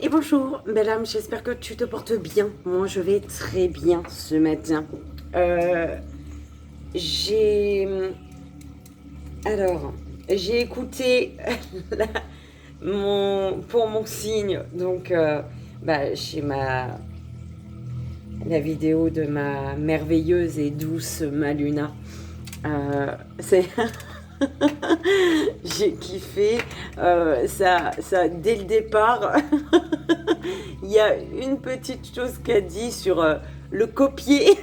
Et bonjour, belle âme, j'espère que tu te portes bien. Moi, je vais très bien ce matin. Euh, j'ai... Alors, j'ai écouté la- pour mon signe, donc chez la vidéo de ma merveilleuse et douce Maluna. C'est... J'ai kiffé. Dès le départ, il y a une petite chose qu'a dit sur le copier.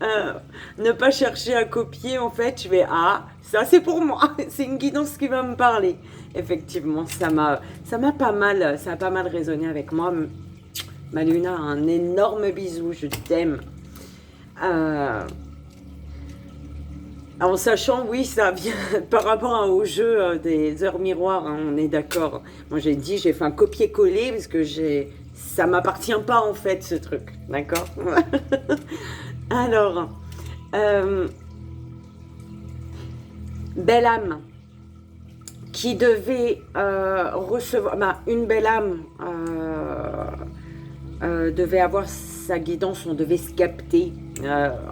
Euh, Ne pas chercher à copier, en fait, je vais ça c'est pour moi, c'est une guidance qui va me parler. Effectivement, ça a pas mal résonné avec moi. Maluna, un énorme bisou, je t'aime. Euh, En sachant, oui, ça vient par rapport au jeu des heures miroirs, hein, on est d'accord. Moi, j'ai fait un copier-coller parce que ça m'appartient pas en fait ce truc, d'accord. Alors, euh, belle âme qui devait recevoir, une belle âme devait avoir sa guidance, on devait se capter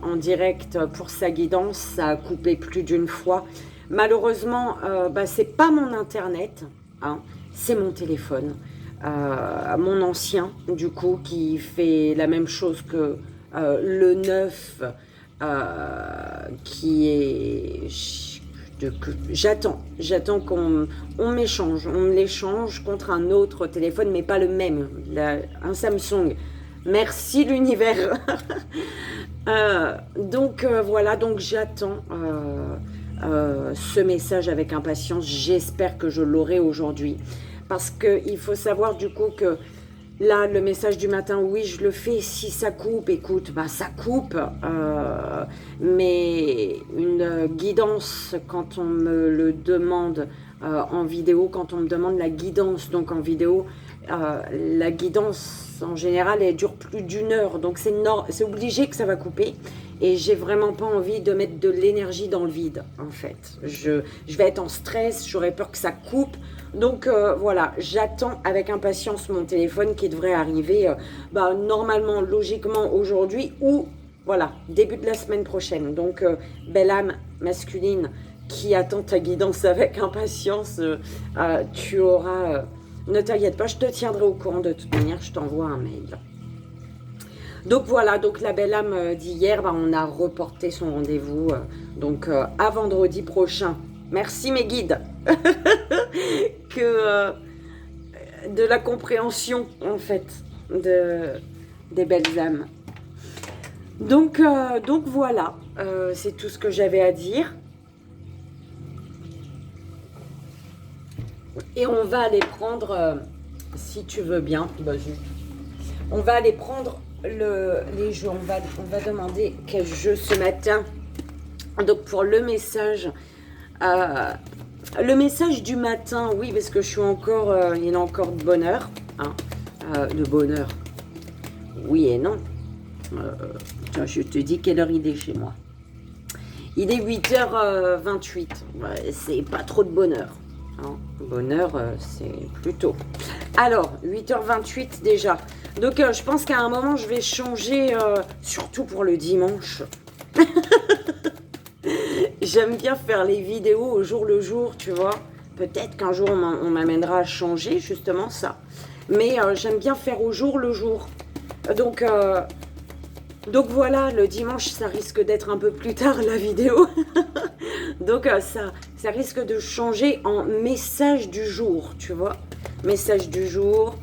en direct pour sa guidance, ça a coupé plus d'une fois. Malheureusement, c'est pas mon internet, hein, c'est mon téléphone, mon ancien, du coup, qui fait la même chose que le neuf, qui est... J'attends on m'échange, on me l'échange contre un autre téléphone, mais pas le même, un Samsung. Merci l'univers. Voilà, donc j'attends ce message avec impatience. J'espère que je l'aurai aujourd'hui. Parce qu'il faut savoir du coup que là, le message du matin, oui, je le fais. Si ça coupe, écoute, ça coupe. Mais une guidance, quand on me le demande en vidéo, quand on me demande la guidance, donc en vidéo, la guidance, en général, elle dure plus d'une heure. Donc, c'est obligé que ça va couper. Et j'ai vraiment pas envie de mettre de l'énergie dans le vide, en fait. Je vais être en stress, j'aurais peur que ça coupe. Donc voilà, j'attends avec impatience mon téléphone qui devrait arriver normalement, logiquement aujourd'hui ou voilà, début de la semaine prochaine. Donc belle âme masculine qui attend ta guidance avec impatience, tu auras... ne t'inquiète pas, je te tiendrai au courant de toute manière, je t'envoie un mail. Donc voilà, donc la belle âme d'hier, on a reporté son rendez-vous à vendredi prochain. Merci mes guides. Que de la compréhension en fait des belles âmes. Donc voilà, c'est tout ce que j'avais à dire. Et on va aller prendre, si tu veux bien, on va aller prendre les jeux. On va demander quel jeu ce matin. Donc pour le message du matin, oui, parce que je suis encore, il y en a encore de bonheur, hein, de bonheur, oui et non. Tiens, je te dis quelle heure il est chez moi. Il est 8h28, ouais, c'est pas trop de bonheur. Hein. Bonheur, c'est plutôt. Alors, 8h28 déjà. Donc, je pense qu'à un moment, je vais changer, surtout pour le dimanche. J'aime bien faire les vidéos au jour le jour, tu vois. Peut-être qu'un jour, on m'amènera à changer justement ça. Mais j'aime bien faire au jour le jour. Donc voilà, le dimanche, ça risque d'être un peu plus tard la vidéo. Donc ça risque de changer en message du jour, tu vois. Message du jour,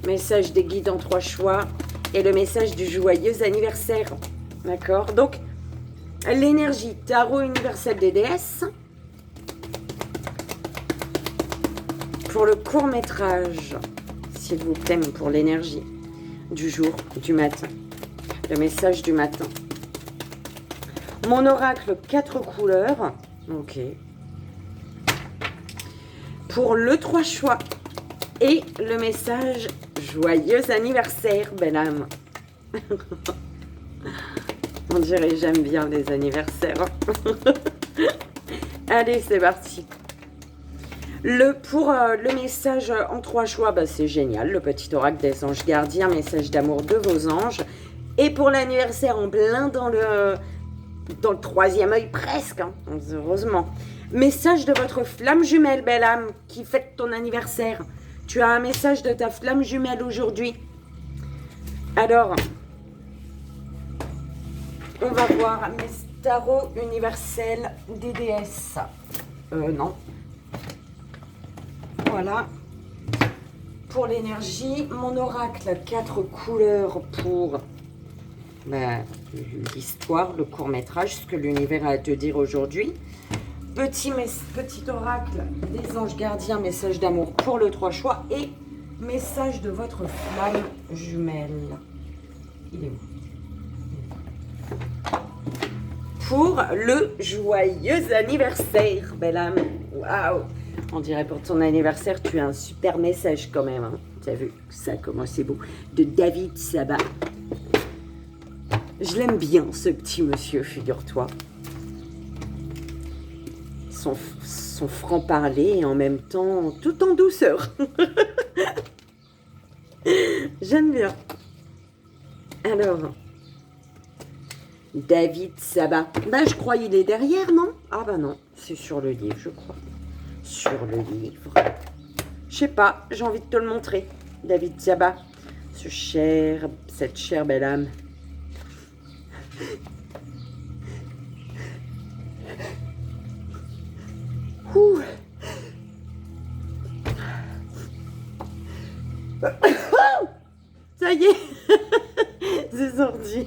message des guides en 3 choix et le message du joyeux anniversaire. D'accord? Donc, l'énergie tarot universel des déesses pour le court métrage, s'il vous plaît, mais pour l'énergie du jour, du matin, le message du matin. Mon oracle 4 couleurs, ok. Pour le 3 choix et le message joyeux anniversaire, belle âme. On dirait j'aime bien les anniversaires. Allez, c'est parti. Pour le message en 3 choix, bah, c'est génial. Le petit oracle des anges gardiens, message d'amour de vos anges. Et pour l'anniversaire, en plein dans le 3e œil, presque, hein, heureusement. Message de votre flamme jumelle, belle âme, qui fête ton anniversaire. Tu as un message de ta flamme jumelle aujourd'hui. Alors, on va voir tarot universel des déesses. Non. Voilà. Pour l'énergie, mon oracle, 4 couleurs pour l'histoire, le court-métrage, ce que l'univers a à te dire aujourd'hui. Petit oracle des anges gardiens, message d'amour pour le 3 choix et message de votre flamme jumelle. Il est où? Pour le joyeux anniversaire, belle âme. Waouh! On dirait pour ton anniversaire, tu as un super message quand même. Hein. Tu as vu ça, comment c'est beau. De David Sabat. Je l'aime bien, ce petit monsieur, figure-toi. Son franc-parler et en même temps, tout en douceur. J'aime bien. Alors, David Sabat. Ben, je crois qu'il est derrière, non? Ah ben non, c'est sur le livre, je crois. Sur le livre. Je sais pas, j'ai envie de te le montrer. David Sabat. Cette chère belle âme. Ouh. Ça y est. C'est sorti.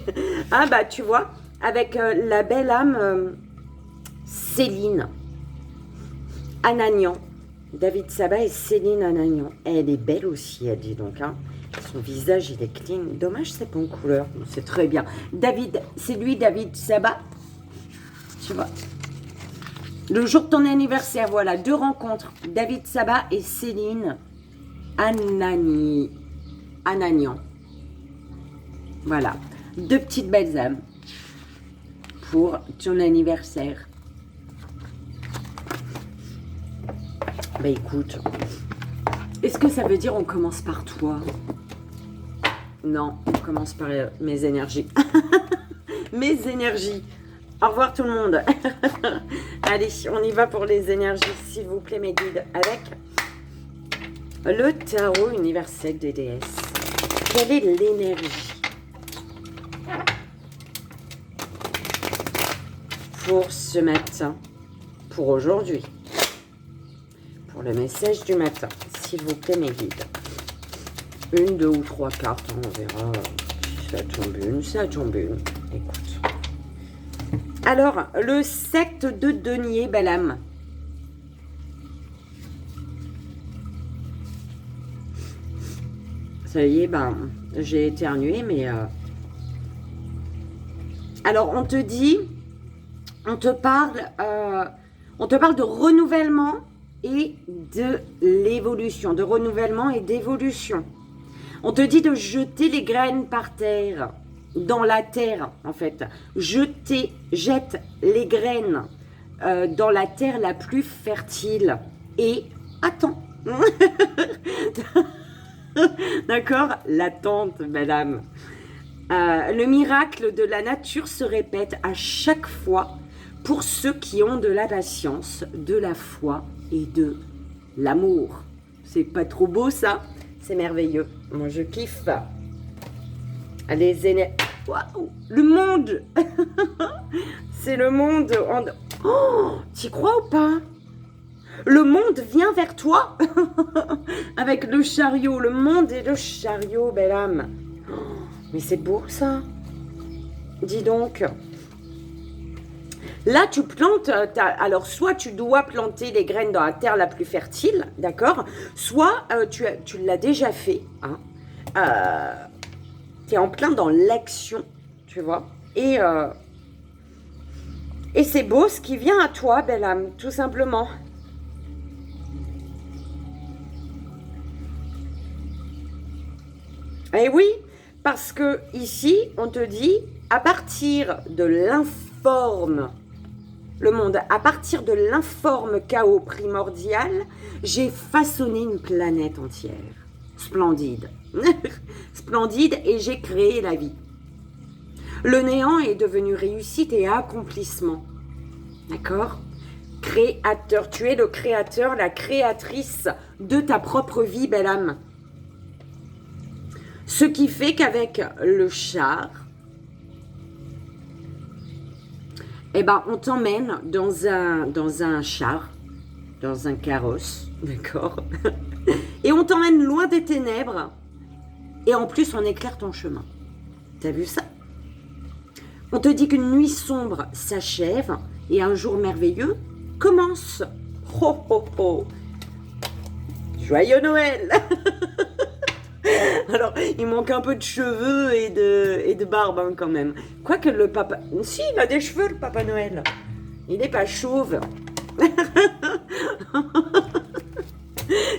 Ah bah tu vois, avec la belle âme Céline Anagnan. David Sabat et Céline Anagnan. Elle est belle aussi, elle dit donc. Hein. Son visage, il est clean. Dommage, c'est pas en couleur. C'est très bien. David, c'est lui, David Sabat. Tu vois. Le jour de ton anniversaire, voilà, 2 rencontres. David Sabat et Céline Anagnan. Voilà. 2 petites belles âmes pour ton anniversaire. Bah écoute, est-ce que ça veut dire on commence par toi? Non, on commence par mes énergies. Mes énergies. Au revoir tout le monde. Allez, on y va pour les énergies, s'il vous plaît, mes guides, avec le tarot universel des déesses. Quelle est l'énergie pour ce matin, pour aujourd'hui, pour le message du matin, s'il vous plaît, mes guides? 1, 2 ou 3 cartes, on verra si ça tombe une, ça tombe une. Écoute. Alors, le 7 de denier, belle âme. Ça y est, ben, j'ai éternué, mais... Alors, on te dit, on te parle de renouvellement et de l'évolution, de renouvellement et d'évolution. On te dit de jeter les graines par terre, dans la terre, en fait. Jette les graines dans la terre la plus fertile. Et attends. D'accord? L'attente, madame. Le miracle de la nature se répète à chaque fois pour ceux qui ont de la patience, de la foi et de l'amour. C'est pas trop beau, ça? C'est merveilleux. Moi, je kiffe. Les Waouh, le monde. C'est le monde. Oh, t'y crois ou pas? Le monde vient vers toi. Avec le chariot. Le monde et le chariot, belle âme. Oh, mais c'est beau, ça. Dis donc. Là, tu plantes, alors soit tu dois planter les graines dans la terre la plus fertile, d'accord? Soit tu l'as déjà fait, hein? Tu es en plein dans l'action, tu vois? Et c'est beau ce qui vient à toi, belle âme, tout simplement. Et oui, parce que ici, on te dit, à partir de l'informe le monde. À partir de l'informe chaos primordial, j'ai façonné une planète entière. Splendide. Splendide, et j'ai créé la vie. Le néant est devenu réussite et accomplissement. D'accord? Créateur. Tu es le créateur, la créatrice de ta propre vie, belle âme. Ce qui fait qu'avec le char, eh ben, on t'emmène dans un char, dans un carrosse, d'accord? Et on t'emmène loin des ténèbres. Et en plus, on éclaire ton chemin. T'as vu ça? On te dit qu'une nuit sombre s'achève et un jour merveilleux commence. Ho, ho, ho. Joyeux Noël! Alors, il manque un peu de cheveux et de barbe hein, quand même. Quoique le papa... Si, il a des cheveux, le Papa Noël. Il n'est pas chauve.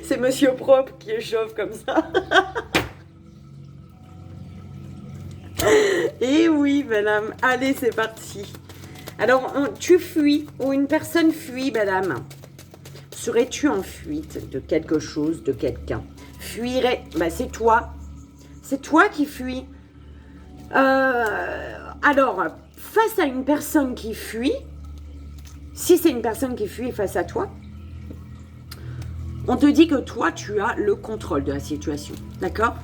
C'est Monsieur Propre qui est chauve comme ça. Et oui, madame. Allez, c'est parti. Alors, tu fuis, ou une personne fuit, madame. Serais-tu en fuite de quelque chose, de quelqu'un? Fuirais, bah c'est toi. C'est toi qui fuis. Alors, face à une personne qui fuit, si c'est une personne qui fuit face à toi, on te dit que toi, tu as le contrôle de la situation. D'accord?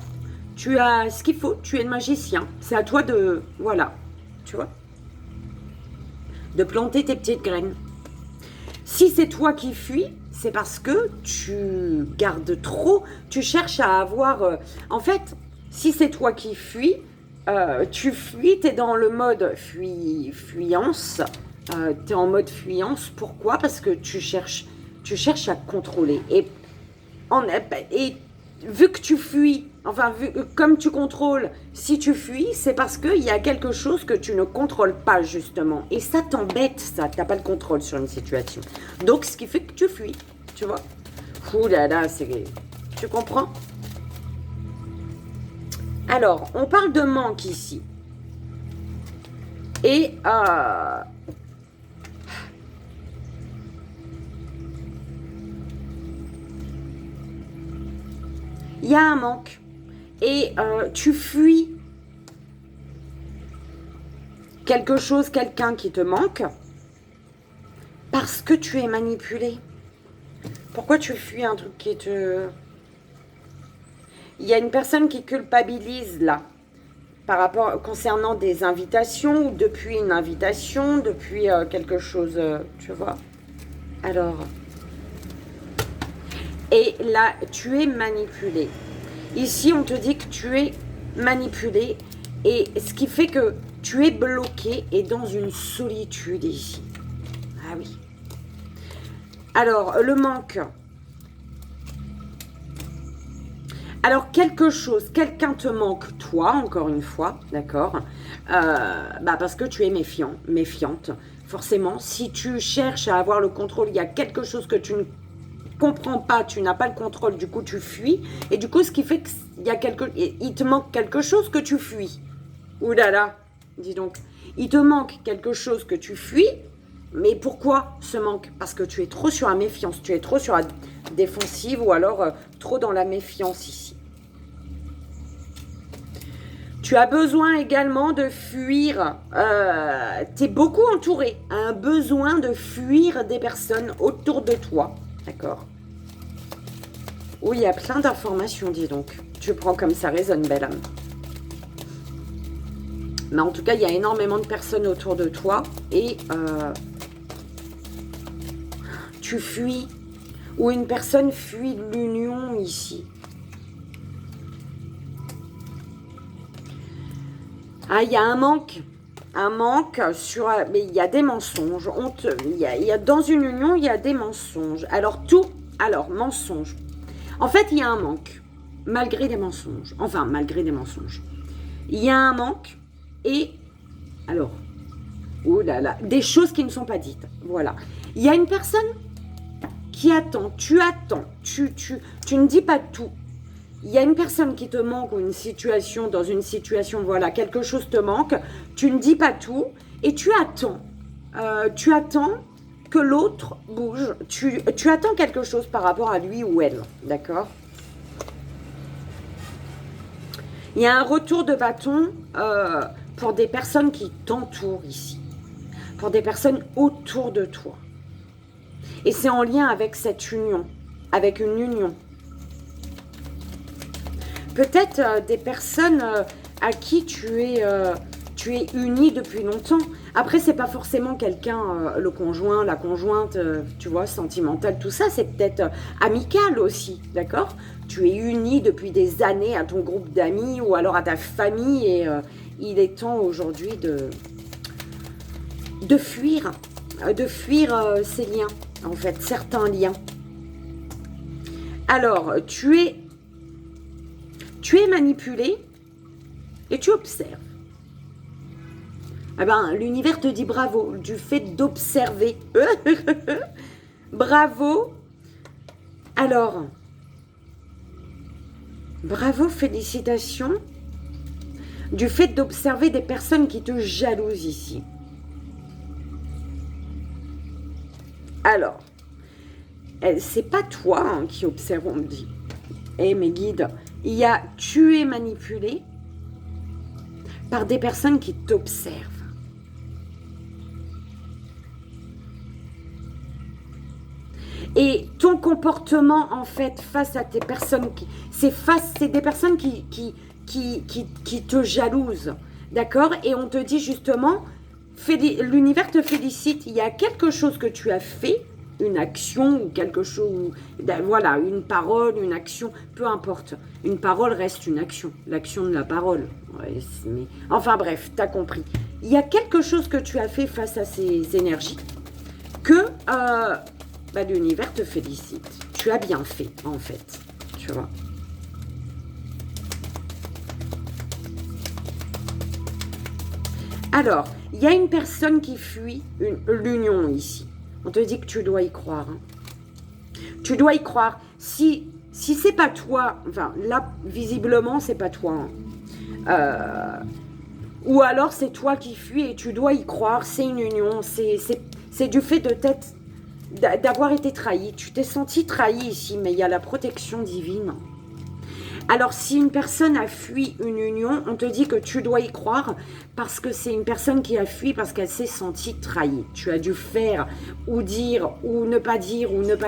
Tu as ce qu'il faut, tu es le magicien. C'est à toi de, voilà, tu vois, de planter tes petites graines. Si c'est toi qui fuis, c'est parce que tu gardes trop, tu cherches à avoir... en fait, si c'est toi qui fuis, tu fuis, tu es dans le mode fuyance. Tu es en mode fuyance. Pourquoi? Parce que tu cherches à contrôler. Et vu que tu fuis, enfin, comme tu contrôles, si tu fuis, c'est parce qu'il y a quelque chose que tu ne contrôles pas, justement. Et ça t'embête, ça. Tu n'as pas le contrôle sur une situation. Donc, ce qui fait que tu fuis, tu vois. Ouh là là, c'est... Tu comprends? Alors, on parle de manque ici. Et... il y a un manque et tu fuis quelque chose, quelqu'un qui te manque parce que tu es manipulé. Pourquoi tu fuis un truc qui te... Il y a une personne qui culpabilise là par rapport concernant des invitations ou depuis une invitation, depuis quelque chose, tu vois. Alors... Et là, tu es manipulé. Ici, on te dit que tu es manipulé. Et ce qui fait que tu es bloqué et dans une solitude ici. Ah oui. Alors, le manque. Alors, quelque chose, quelqu'un te manque, toi, encore une fois, d'accord, parce que tu es méfiant, méfiante. Forcément, si tu cherches à avoir le contrôle, il y a quelque chose que tu ne comprends pas, tu n'as pas le contrôle, du coup tu fuis, et du coup ce qui fait il te manque quelque chose que tu fuis. Ouh là là, dis donc, il te manque quelque chose que tu fuis, mais pourquoi ce manque? Parce que tu es trop sur la méfiance, tu es trop sur la défensive, ou alors trop dans la méfiance ici. Tu as besoin également de fuir, tu es beaucoup entouré, un besoin de fuir des personnes autour de toi, d'accord? Oui, il y a plein d'informations, dis donc. Tu prends comme ça résonne, belle âme. Mais en tout cas, il y a énormément de personnes autour de toi et tu fuis. Ou une personne fuit l'union ici. Ah, il y a un manque. Un manque sur... Mais il y a des mensonges. Dans une union, il y a des mensonges. Alors, mensonges. En fait, il y a un manque, malgré des mensonges. Enfin, malgré des mensonges. Il y a un manque et... Alors, oh là là, des choses qui ne sont pas dites. Voilà. Il y a une personne qui attend. Tu attends. Tu ne dis pas tout. Il y a une personne qui te manque ou une situation, dans une situation, voilà, quelque chose te manque. Tu ne dis pas tout et tu attends. tu attends que l'autre bouge. Tu attends quelque chose par rapport à lui ou elle, d'accord? Il y a un retour de bâton pour des personnes qui t'entourent ici. Pour des personnes autour de toi. Et c'est en lien avec cette union. Avec une union. Peut-être des personnes à qui tu es uni depuis longtemps. Après, c'est pas forcément quelqu'un, le conjoint, la conjointe, tu vois, sentimental, tout ça. C'est peut-être amical aussi, d'accord? Tu es uni depuis des années à ton groupe d'amis ou alors à ta famille et il est temps aujourd'hui de fuir ces liens, en fait, certains liens. Alors, tu es manipulé et tu observes. Eh ben, l'univers te dit bravo du fait d'observer. Bravo. Alors, bravo, félicitations du fait d'observer des personnes qui te jalousent ici. Alors, c'est pas toi qui observe, on me dit. Eh, mes guides, il y a tu es manipulé par des personnes qui t'observent. Et ton comportement, en fait, face à tes personnes, c'est des personnes qui te jalousent, d'accord? Et on te dit justement, l'univers te félicite, il y a quelque chose que tu as fait, une action ou quelque chose, voilà, une parole, une action, peu importe. Une parole reste une action, l'action de la parole. Ouais, mais, enfin bref, t'as compris. Il y a quelque chose que tu as fait face à ces énergies que l'univers te félicite. Tu as bien fait, en fait, tu vois. Alors, il y a une personne qui fuit l'union ici. On te dit que tu dois y croire. Hein. Tu dois y croire. Si c'est pas toi, enfin là, visiblement, c'est pas toi. Hein. Ou alors c'est toi qui fuis et tu dois y croire. C'est une union. C'est du fait d'avoir été trahi. Tu t'es senti trahi ici, mais il y a la protection divine. Alors, si une personne a fui une union, on te dit que tu dois y croire parce que c'est une personne qui a fui parce qu'elle s'est sentie trahie. Tu as dû faire ou dire ou ne pas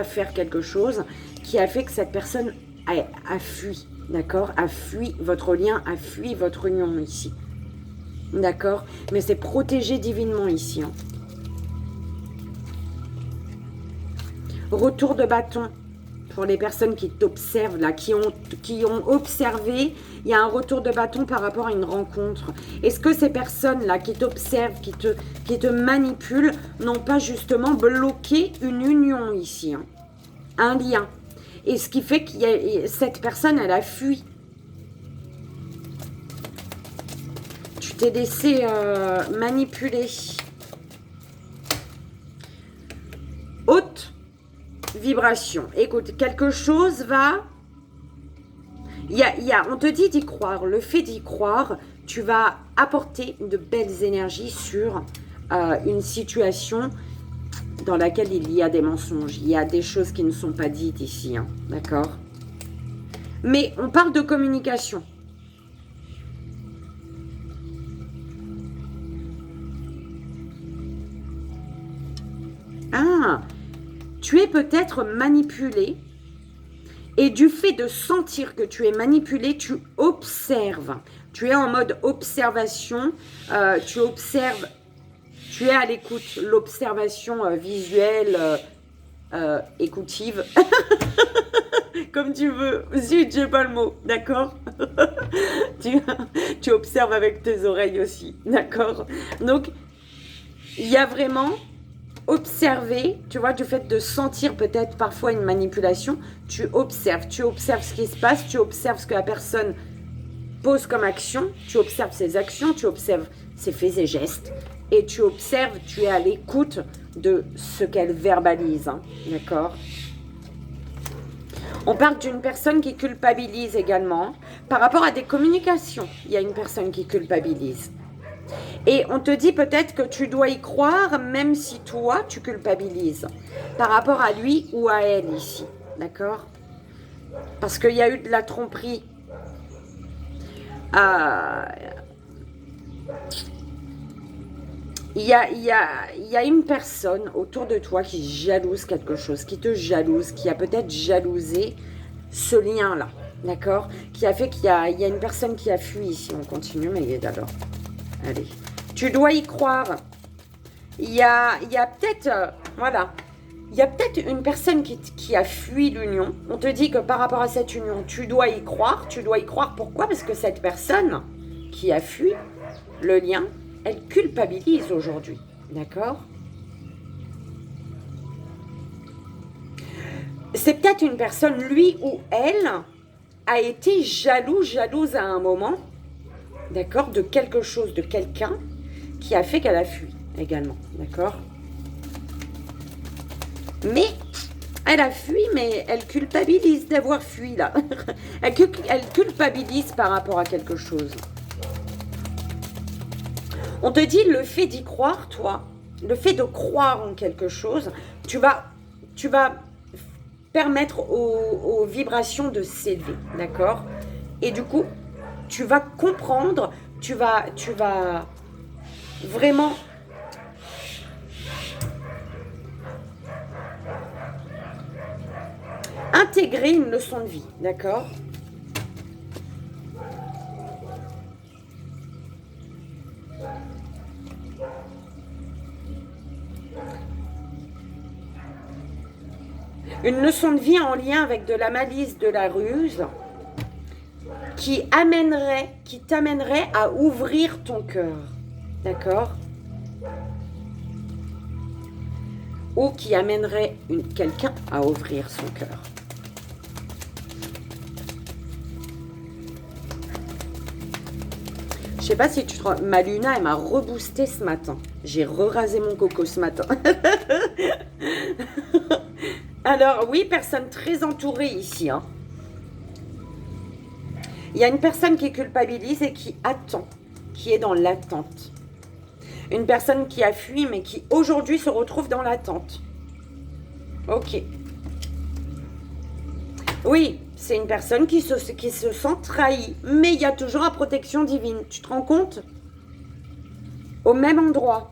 faire quelque chose qui a fait que cette personne a fui, d'accord? A fui votre lien, a fui votre union ici. D'accord? Mais c'est protégé divinement ici. Hein. Retour de bâton. Pour les personnes qui t'observent, là, qui ont observé, il y a un retour de bâton par rapport à une rencontre. Est-ce que ces personnes-là qui t'observent, qui te manipulent, n'ont pas justement bloqué une union ici, hein, un lien? Et ce qui fait que cette personne, elle a fui. Tu t'es laissé manipuler. Haute vibration. Écoute, quelque chose va... on te dit d'y croire. Le fait d'y croire, tu vas apporter de belles énergies sur une situation dans laquelle il y a des mensonges. Il y a des choses qui ne sont pas dites ici. Hein, d'accord? Mais on parle de communication. Ah, tu es peut-être manipulé et du fait de sentir que tu es manipulé, tu observes. Tu es en mode observation, tu observes, tu es à l'écoute, l'observation visuelle, écoutive, comme tu veux. Si, j'ai pas le mot, d'accord? Tu observes avec tes oreilles aussi, d'accord? Donc, il y a vraiment... observer, tu vois, du fait de sentir peut-être parfois une manipulation, tu observes ce qui se passe, tu observes ce que la personne pose comme action, tu observes ses actions, tu observes ses faits et gestes, et tu observes, tu es à l'écoute de ce qu'elle verbalise, hein, d'accord? On parle d'une personne qui culpabilise également, par rapport à des communications, il y a une personne qui culpabilise. Et on te dit peut-être que tu dois y croire, même si toi, tu culpabilises par rapport à lui ou à elle ici. D'accord? Parce qu'il y a eu de la tromperie. Il y a une personne autour de toi qui jalouse quelque chose, qui te jalouse, qui a peut-être jalousé ce lien-là. D'accord? Qui a fait qu'il y a une personne qui a fui ici. On continue, mais d'abord. Allez. Tu dois y croire. Il y a peut-être, voilà, il y a peut-être une personne qui a fui l'union. On te dit que par rapport à cette union, tu dois y croire. Tu dois y croire pourquoi? Parce que cette personne qui a fui le lien, elle culpabilise aujourd'hui. D'accord? C'est peut-être une personne, lui ou elle, a été jalouse à un moment, d'accord, de quelque chose, de quelqu'un, qui a fait qu'elle a fui également, d'accord? Mais elle a fui, mais elle culpabilise d'avoir fui là. Elle culpabilise par rapport à quelque chose. On te dit le fait d'y croire, toi, le fait de croire en quelque chose, tu vas permettre aux vibrations de s'élever, d'accord? Et du coup, tu vas comprendre, tu vas vraiment intégrer une leçon de vie, d'accord? Une leçon de vie en lien avec de la malice, de la ruse, qui t'amènerait à ouvrir ton cœur, d'accord? Ou qui amènerait quelqu'un à ouvrir son cœur. Je sais pas si tu te rends... Ma Luna, elle m'a reboosté ce matin. J'ai rasé mon coco ce matin. Alors, oui, personne très entourée ici. Hein. Il y a une personne qui culpabilise et qui attend, qui est dans l'attente. Une personne qui a fui, mais qui aujourd'hui se retrouve dans l'attente. Ok. Oui, c'est une personne qui se sent trahie, mais il y a toujours la protection divine. Tu te rends compte? Au même endroit.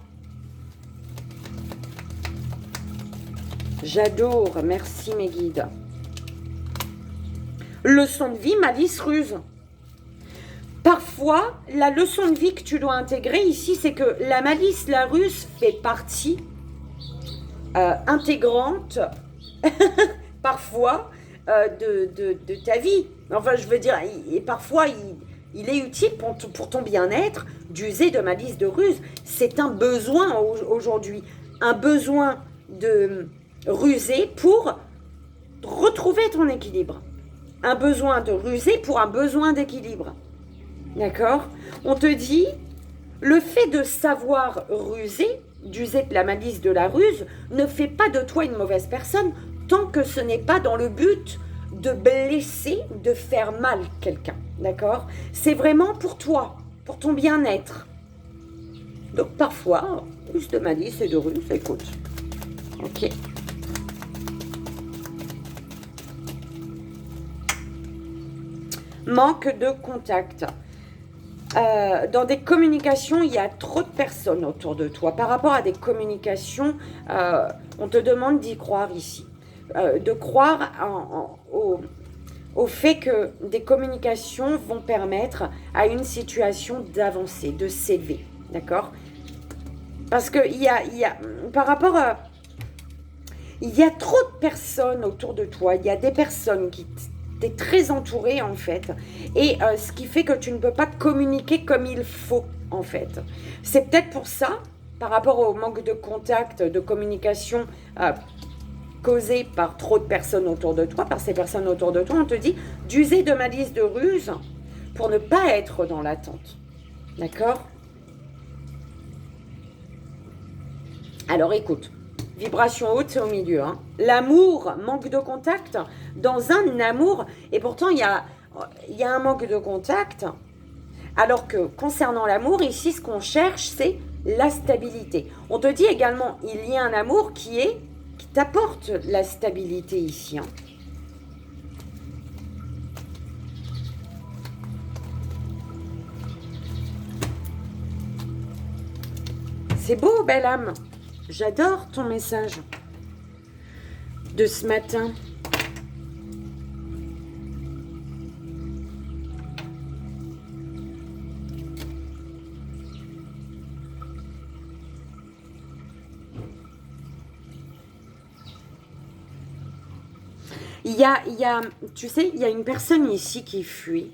J'adore, merci mes guides. Leçon de vie, malice, ruse. Parfois, la leçon de vie que tu dois intégrer ici, c'est que la malice, la ruse fait partie intégrante, parfois, de ta vie. Enfin, je veux dire, et parfois, il est utile pour ton bien-être d'user de malice, de ruse. C'est un besoin aujourd'hui, un besoin de ruser pour retrouver ton équilibre. Un besoin de ruser pour un besoin d'équilibre. D'accord? On te dit, le fait de savoir ruser, d'user de la malice, de la ruse, ne fait pas de toi une mauvaise personne tant que ce n'est pas dans le but de blesser, de faire mal quelqu'un. D'accord? C'est vraiment pour toi, pour ton bien-être. Donc parfois, plus de malice et de ruse, écoute. Ok. Manque de contact. Dans des communications, il y a trop de personnes autour de toi. Par rapport à des communications, on te demande d'y croire ici. De croire au fait que des communications vont permettre à une situation d'avancer, de s'élever. D'accord? Parce que par rapport à... Il y a trop de personnes autour de toi. Il y a des personnes qui... Tu es très entouré en fait, et ce qui fait que tu ne peux pas communiquer comme il faut en fait. C'est peut-être pour ça, par rapport au manque de contact, de communication causé par trop de personnes autour de toi, par ces personnes autour de toi, on te dit d'user de malice, de ruse pour ne pas être dans l'attente. D'accord? Alors écoute. Vibration haute, c'est au milieu. Hein. L'amour, manque de contact. Dans un amour, et pourtant, il y a un manque de contact. Alors que concernant l'amour, ici, ce qu'on cherche, c'est la stabilité. On te dit également, il y a un amour qui t'apporte la stabilité ici. Hein. C'est beau, belle âme. J'adore ton message de ce matin. Tu sais, il y a une personne ici qui fuit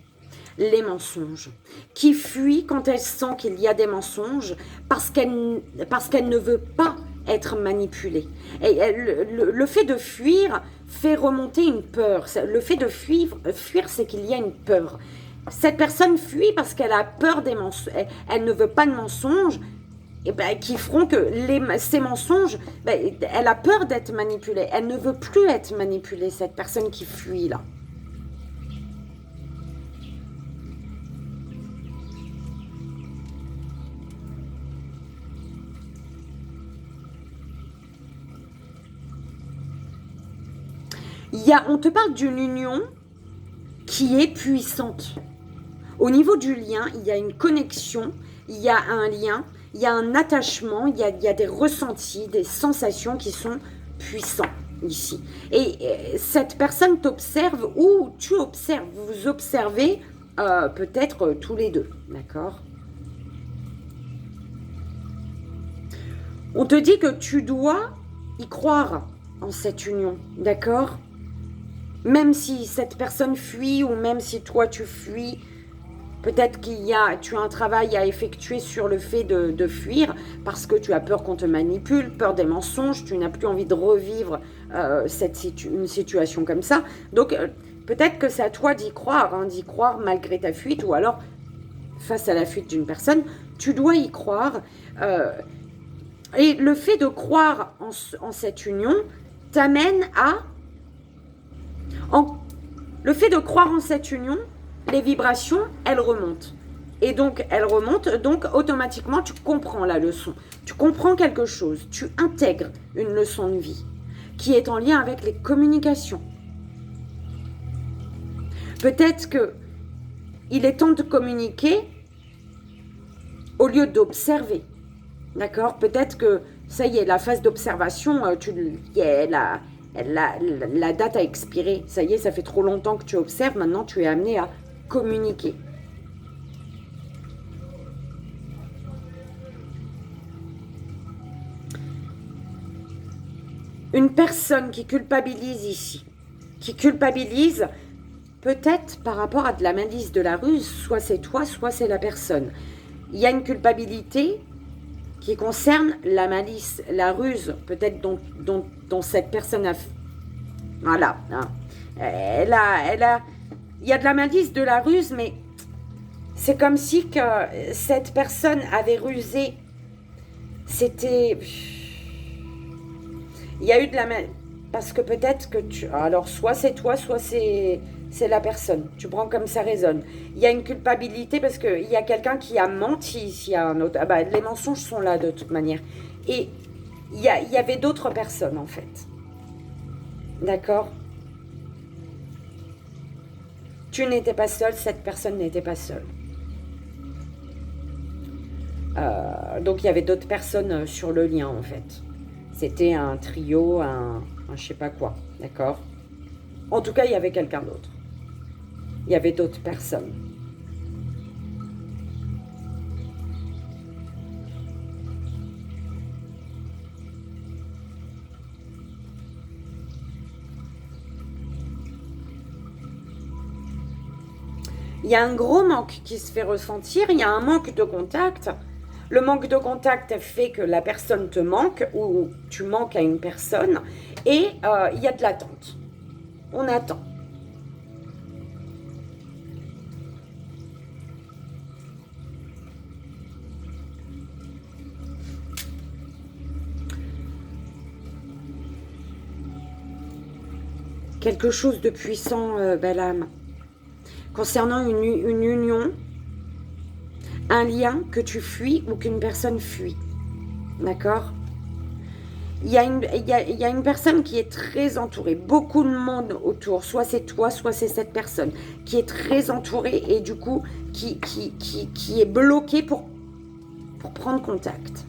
les mensonges, qui fuit quand elle sent qu'il y a des mensonges parce qu'elle ne veut pas être manipulée. Et le fait de fuir fait remonter une peur. Le fait de fuir c'est qu'il y a une peur. Cette personne fuit parce qu'elle a peur des mensonges. Elle ne veut pas de mensonges. Et ben, qui feront que ces mensonges, ben, elle a peur d'être manipulée. Elle ne veut plus être manipulée, cette personne qui fuit là. On te parle d'une union qui est puissante. Au niveau du lien, il y a une connexion, il y a un lien, il y a un attachement, il y a des ressentis, des sensations qui sont puissants ici. Et cette personne t'observe ou tu observes, vous observez peut-être tous les deux, d'accord? On te dit que tu dois y croire en cette union, d'accord? Même si cette personne fuit ou même si toi tu fuis, peut-être tu as un travail à effectuer sur le fait de fuir parce que tu as peur qu'on te manipule, peur des mensonges, tu n'as plus envie de revivre une situation comme ça. Donc peut-être que c'est à toi d'y croire malgré ta fuite ou alors face à la fuite d'une personne, tu dois y croire. Et le fait de croire en cette union t'amène à... Le fait de croire en cette union, les vibrations, elles remontent. Et donc, elles remontent, donc automatiquement, tu comprends la leçon. Tu comprends quelque chose, tu intègres une leçon de vie qui est en lien avec les communications. Peut-être que il est temps de communiquer au lieu d'observer. D'accord? Peut-être que, ça y est, la phase d'observation, la date a expiré. Ça y est, ça fait trop longtemps que tu observes. Maintenant, tu es amené à communiquer. Une personne qui culpabilise ici, qui culpabilise peut-être par rapport à de la malice, de la ruse, soit c'est toi, soit c'est la personne. Il y a une culpabilité qui concerne la malice, la ruse, peut-être dont cette personne a... Voilà. Hein. Il y a de la malice, de la ruse, mais c'est comme si que cette personne avait rusé. C'était... Il y a eu de la malice. Parce que peut-être que tu... Alors, soit c'est toi, soit c'est la personne. Tu prends comme ça résonne. Il y a une culpabilité parce qu'il y a quelqu'un qui a menti s'il y a un autre... Ah bah, les mensonges sont là de toute manière. Et il y avait d'autres personnes, en fait. D'accord? Tu n'étais pas seule, cette personne n'était pas seule. Donc, il y avait d'autres personnes sur le lien, en fait. C'était un trio, un je sais pas quoi, d'accord? En tout cas, il y avait quelqu'un d'autre. Il y avait d'autres personnes. Il y a un gros manque qui se fait ressentir, il y a un manque de contact. Le manque de contact fait que la personne te manque ou tu manques à une personne et il y a de l'attente. On attend. Quelque chose de puissant, belle âme. Concernant une union un lien que tu fuis ou qu'une personne fuit. D'accord ? Il y a une personne qui est très entourée, beaucoup de monde autour, soit c'est toi, soit c'est cette personne, qui est très entourée et du coup, qui est bloquée pour prendre contact.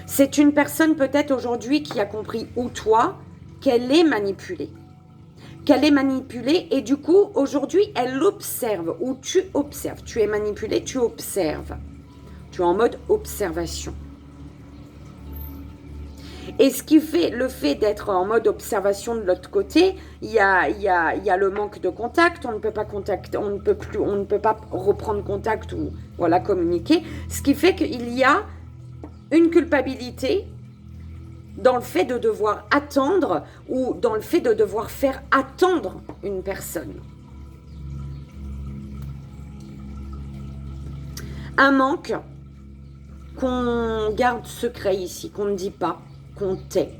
C'est une personne peut-être aujourd'hui qui a compris, ou toi, qu'elle est manipulée. Qu'elle est manipulée et du coup, aujourd'hui, elle observe ou tu observes. Tu es manipulé, tu observes. Tu es en mode observation. Et ce qui fait le fait d'être en mode observation de l'autre côté, il y a le manque de contact, on ne peut pas contacter, on ne peut pas reprendre contact ou voilà, communiquer. Ce qui fait qu'il y a une culpabilité dans le fait de devoir attendre ou dans le fait de devoir faire attendre une personne. Un manque qu'on garde secret ici, qu'on ne dit pas, qu'on tait.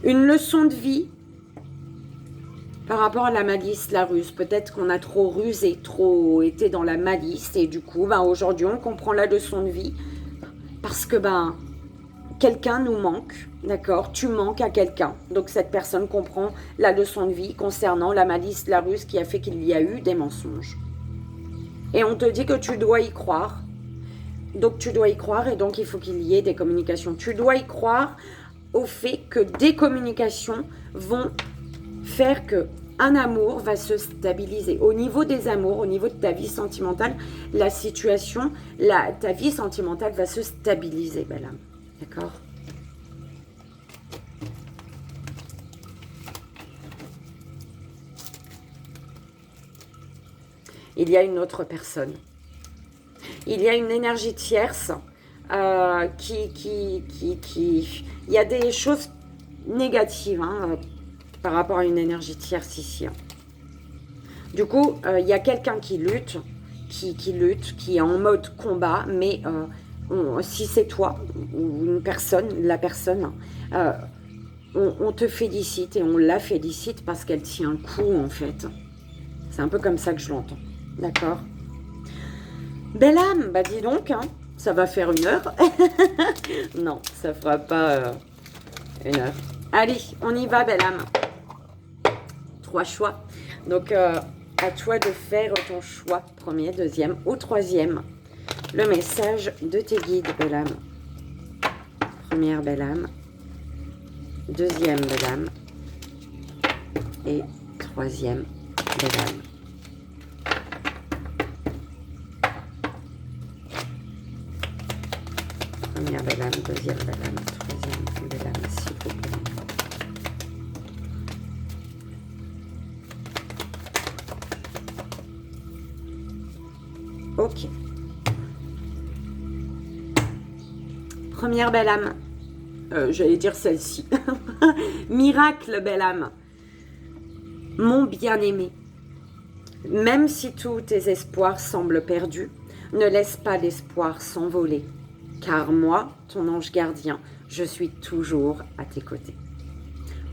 Une leçon de vie par rapport à la malice, la ruse. Peut-être qu'on a trop rusé, trop été dans la malice et du coup, aujourd'hui, on comprend la leçon de vie parce que quelqu'un nous manque, d'accord? Tu manques à quelqu'un. Donc cette personne comprend la leçon de vie concernant la malice, la ruse qui a fait qu'il y a eu des mensonges. Et on te dit que tu dois y croire. Donc tu dois y croire et donc il faut qu'il y ait des communications. Tu dois y croire au fait que des communications vont faire que un amour va se stabiliser. Au niveau des amours, au niveau de ta vie sentimentale, la situation, ta vie sentimentale va se stabiliser, belle âme. D'accord ? Il y a une autre personne. Il y a une énergie tierce il y a des choses négatives par rapport à une énergie tierce ici. Du coup, il y a quelqu'un qui lutte, qui est en mode combat, mais si c'est toi ou une personne, la personne, on te félicite et on la félicite parce qu'elle tient le coup en fait. C'est un peu comme ça que je l'entends. D'accord ? Belle âme, dis donc, ça va faire 1 heure. Non, ça fera pas 1 heure. Allez, on y va, belle âme. 3 choix. Donc, à toi de faire ton choix, premier, deuxième ou troisième. Le message de tes guides, belle âme. Première, belle âme. Deuxième, belle âme. Et troisième, belle âme. Première belle âme, deuxième belle âme, troisième belle âme, s'il vous plaît. Ok. Première belle âme. J'allais dire celle-ci. Miracle, belle âme. Mon bien-aimé. Même si tous tes espoirs semblent perdus, ne laisse pas l'espoir s'envoler. Car moi, ton ange gardien, je suis toujours à tes côtés.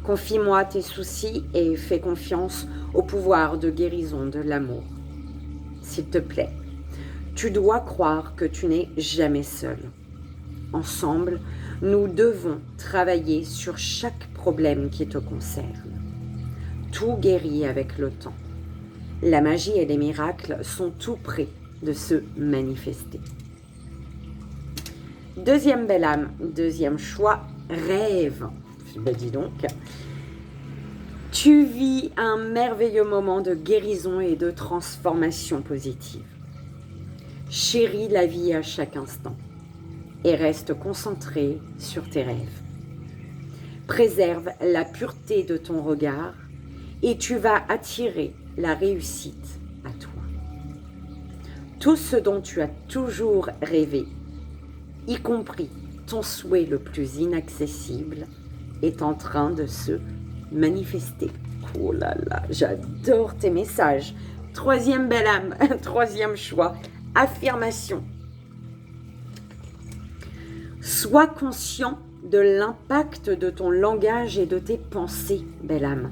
Confie-moi tes soucis et fais confiance au pouvoir de guérison de l'amour. S'il te plaît, tu dois croire que tu n'es jamais seul. Ensemble, nous devons travailler sur chaque problème qui te concerne. Tout guérit avec le temps. La magie et les miracles sont tout près de se manifester. Deuxième belle âme, deuxième choix, rêve. Dis donc. Tu vis un merveilleux moment de guérison et de transformation positive. Chéris la vie à chaque instant et reste concentré sur tes rêves. Préserve la pureté de ton regard et tu vas attirer la réussite à toi. Tout ce dont tu as toujours rêvé, y compris ton souhait le plus inaccessible, est en train de se manifester. Oh là là, j'adore tes messages. Troisième belle âme, troisième choix, affirmation. Sois conscient de l'impact de ton langage et de tes pensées, belle âme.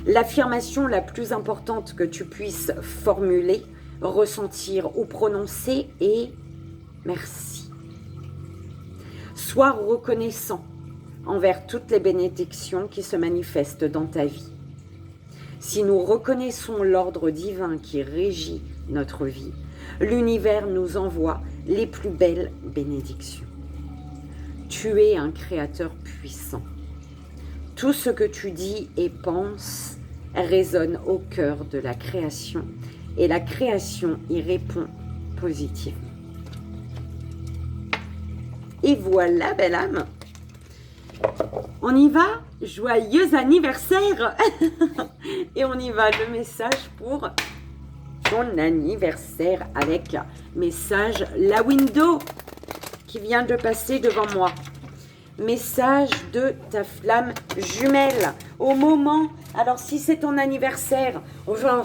L'affirmation la plus importante que tu puisses formuler, ressentir ou prononcer est « merci ». Sois reconnaissant envers toutes les bénédictions qui se manifestent dans ta vie. Si nous reconnaissons l'ordre divin qui régit notre vie, l'univers nous envoie les plus belles bénédictions. Tu es un créateur puissant. Tout ce que tu dis et penses résonne au cœur de la création et la création y répond positivement. Et voilà, belle âme. On y va? Joyeux anniversaire. Et on y va, le message pour ton anniversaire avec message la window qui vient de passer devant moi. Message de ta flamme jumelle au moment. Alors si c'est ton anniversaire, enfin,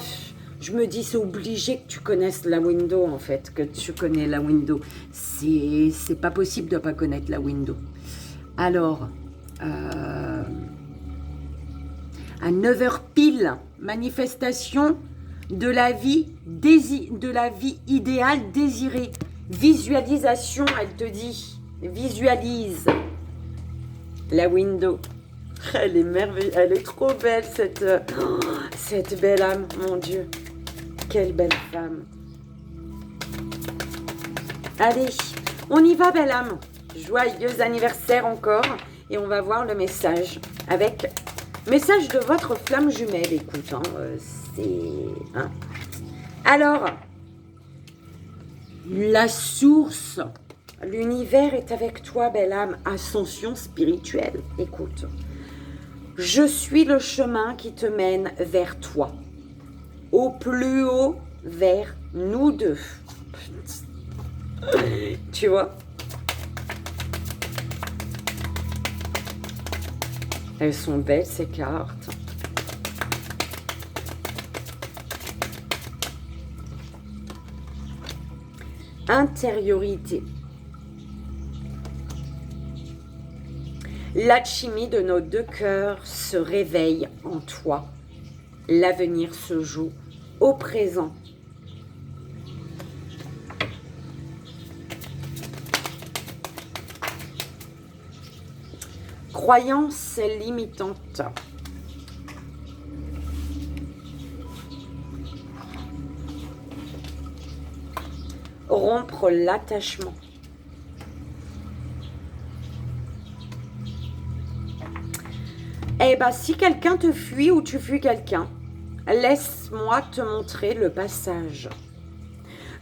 je me dis c'est obligé que tu connaisses la window en fait, que tu connais la window. C'est pas possible de ne pas connaître la window. Alors, à 9h pile, manifestation de la vie idéale désirée. Visualisation, elle te dit. Visualise la window. Elle est merveilleuse, elle est trop belle cette belle âme, mon Dieu. Quelle belle femme. Allez, on y va, belle âme. Joyeux anniversaire encore. Et on va voir le message avec message de votre flamme jumelle. Écoute, c'est... Alors, la source, l'univers est avec toi, belle âme. Ascension spirituelle. Écoute, je suis le chemin qui te mène vers toi. Au plus haut, vers nous deux. Tu vois? Elles sont belles, ces cartes. Intériorité. L'alchimie de nos deux cœurs se réveille en toi. L'avenir se joue au présent. Croyance limitante. Rompre l'attachement. Eh bien, si quelqu'un te fuit ou tu fuis quelqu'un, laisse-moi te montrer le passage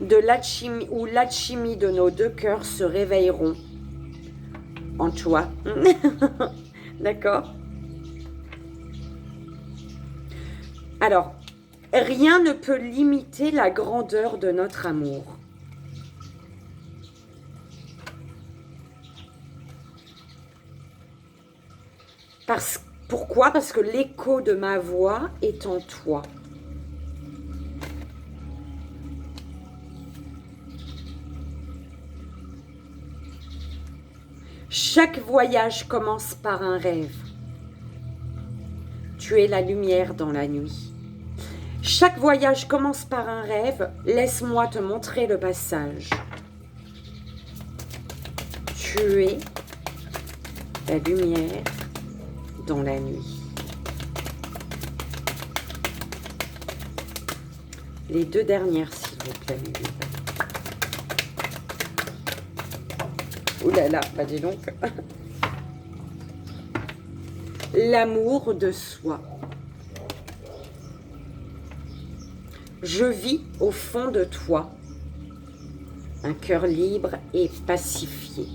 de l'alchimie, où l'alchimie de nos deux cœurs se réveilleront en toi. D'accord? Alors, rien ne peut limiter la grandeur de notre amour. Pourquoi? Parce que l'écho de ma voix est en toi. Chaque voyage commence par un rêve. Tu es la lumière dans la nuit. Chaque voyage commence par un rêve. Laisse-moi te montrer le passage. Tu es la lumière dans la nuit. Les deux dernières, s'il vous plaît, mes vieux. Ouh là là, bah dis donc. L'amour de soi. Je vis au fond de toi un cœur libre et pacifié.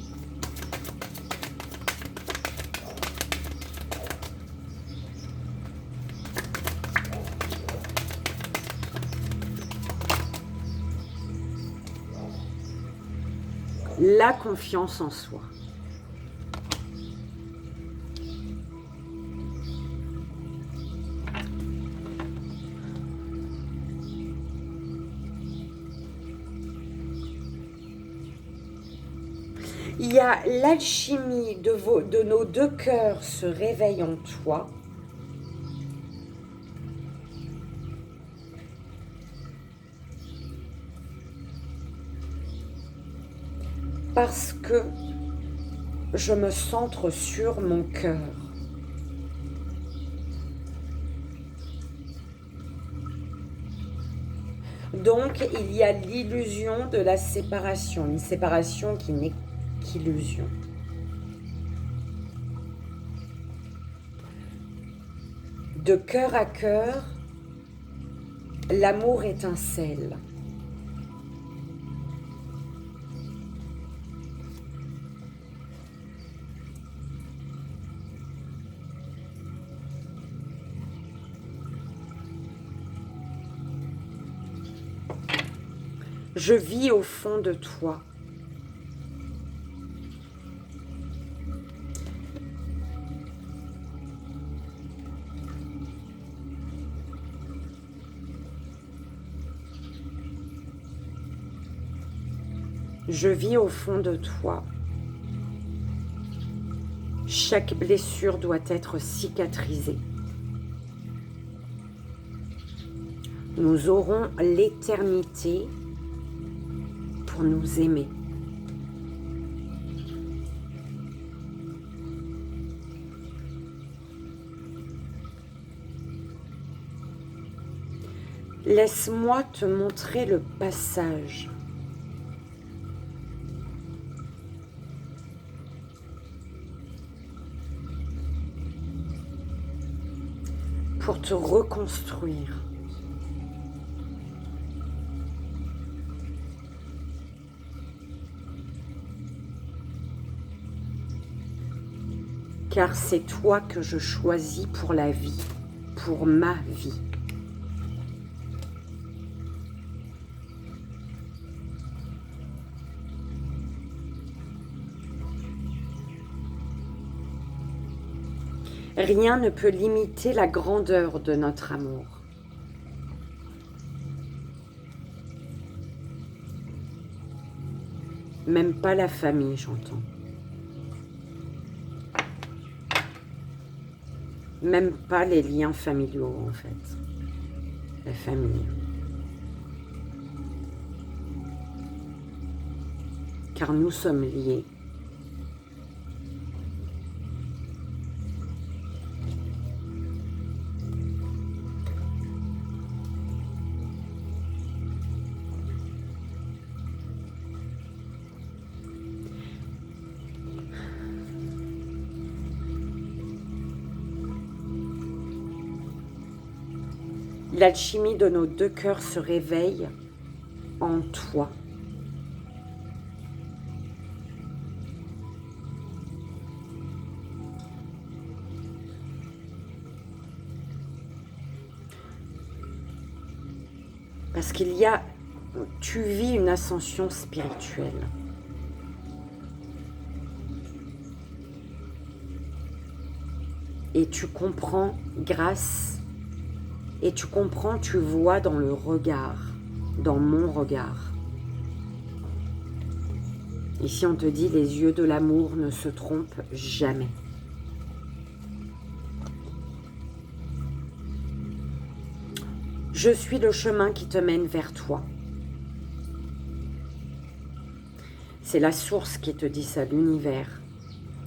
La confiance en soi. Il y a l'alchimie de nos deux cœurs se réveille en toi. Parce que je me centre sur mon cœur. Donc, il y a l'illusion de la séparation, une séparation qui n'est qu'illusion. De cœur à cœur, l'amour étincelle. Je vis au fond de toi. Je vis au fond de toi. Chaque blessure doit être cicatrisée. Nous aurons l'éternité pour nous aimer. Laisse-moi te montrer le passage. Pour te reconstruire. Car c'est toi que je choisis pour la vie, pour ma vie. Rien ne peut limiter la grandeur de notre amour. Même pas la famille, j'entends. Même pas les liens familiaux, en fait. La famille. Car nous sommes liés. L'alchimie de nos deux cœurs se réveille en toi. Parce qu'il y a, tu vis une ascension spirituelle. Et tu comprends tu vois dans le regard, dans mon regard. Ici, on te dit, les yeux de l'amour ne se trompent jamais. Je suis le chemin qui te mène vers toi. C'est la source qui te dit ça, l'univers.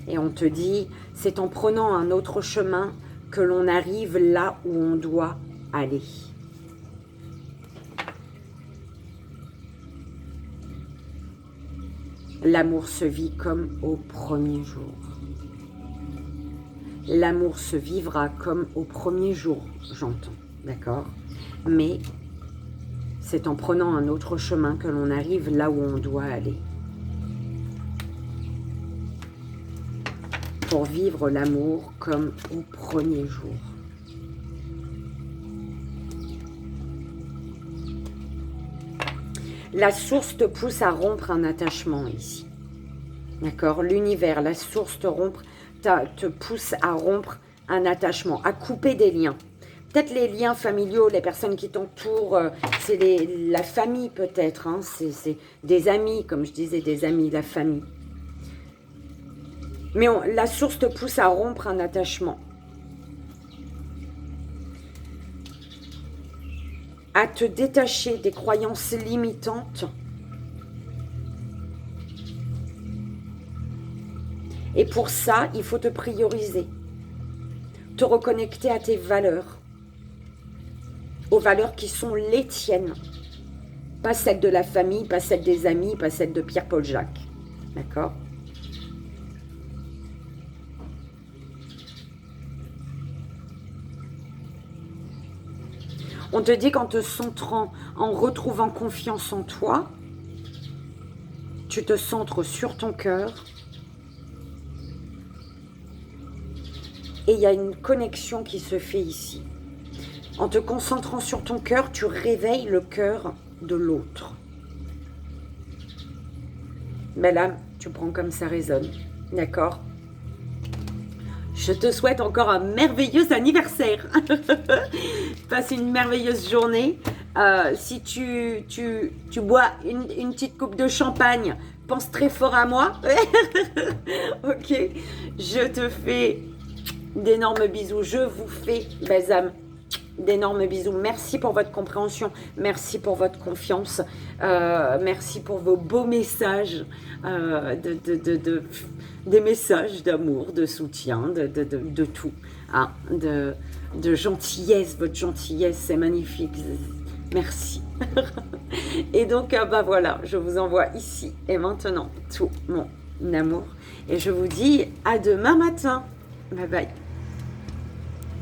Et on te dit, c'est en prenant un autre chemin que l'on arrive là où on doit aller. L'amour se vit comme au premier jour. L'amour se vivra comme au premier jour, j'entends, d'accord? Mais c'est en prenant un autre chemin que l'on arrive là où on doit aller. Pour vivre l'amour comme au premier jour. La source te pousse à rompre un attachement ici. D'accord? L'univers, la source te pousse à rompre un attachement, à couper des liens. Peut-être les liens familiaux, les personnes qui t'entourent, c'est la famille peut-être, hein, c'est des amis, comme je disais, des amis, la famille. Mais la source te pousse à rompre un attachement. À te détacher des croyances limitantes. Et pour ça, il faut te prioriser. Te reconnecter à tes valeurs. Aux valeurs qui sont les tiennes. Pas celles de la famille, pas celles des amis, pas celles de Pierre-Paul Jacques. D'accord ? On te dit qu'en te centrant, en retrouvant confiance en toi, tu te centres sur ton cœur et il y a une connexion qui se fait ici. En te concentrant sur ton cœur, tu réveilles le cœur de l'autre. Mais là, tu prends comme ça résonne, d'accord ? Je te souhaite encore un merveilleux anniversaire. Passe une merveilleuse journée. Si tu bois une petite coupe de champagne, pense très fort à moi. Ok. Je te fais d'énormes bisous. Je vous fais, belles âmes, d'énormes bisous. Merci pour votre compréhension. Merci pour votre confiance. Merci pour vos beaux messages. Des messages d'amour, de soutien, de tout, hein, de gentillesse. Votre gentillesse, c'est magnifique. Merci. Et donc, bah voilà, je vous envoie ici et maintenant tout mon amour. Et je vous dis à demain matin. Bye bye.